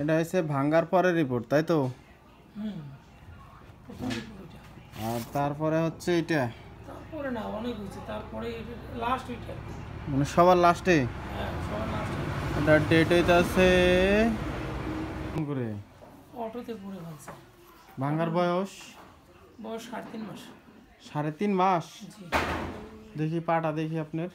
এটা হচ্ছে ভাঙ্গার পরে রিপোর্ট, তাই তো? আর তারপরে হচ্ছে এটা, তারপরে না অনেক হয়েছে, তারপরে লাস্ট উইকটা মানে সবার লাস্টে। সবার লাস্টে এটা ডেট হইতাছে করে অটোতে পড়ে ফেলছে। ভাঙ্গার বয়স বয়স 3.5 মাস। 3.5 মাস। জি। দেখি পাটা দেখি আপনার।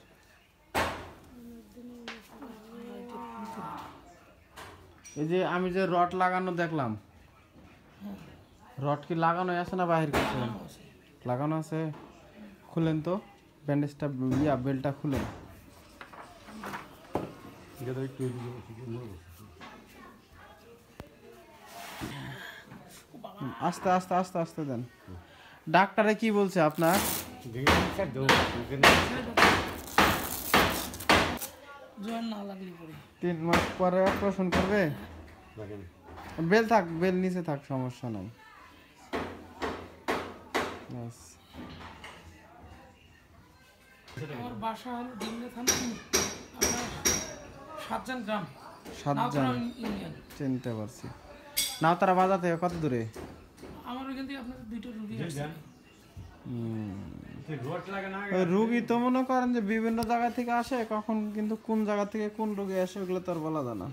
এই যে আমি যে রড লাগানো দেখলাম, রড কি লাগানো আছে না বাহির করছেন? লাগানো আছে। খুলেন তো ব্যান্ডেজটা, বেলটা খুলেন। আস্তে আস্তে আস্তে আস্তে দেন। ডাক্তারে কি বলছে আপনার? 3 মাস পরে অপারেশন করবে। বেল থাক, বেল নিচে থাক, সমস্যা নাই। আমার বাসা হলো ডিমলা থানা, আপনার সাতজন গ্রাম, 7 জন ইউনিয়ন। চিনতে পারছি। নাওতারা বাজার থেকে কত দূরে? আমার ওইখান থেকে আপনার 2টা রুগী আসছে। রুগী তো মনে করেন যে বিভিন্ন জায়গা থেকে আসে, কখন কিন্তু কোন জায়গা থেকে কোন রোগী আসে ওগুলো তো আর বলা যায় না।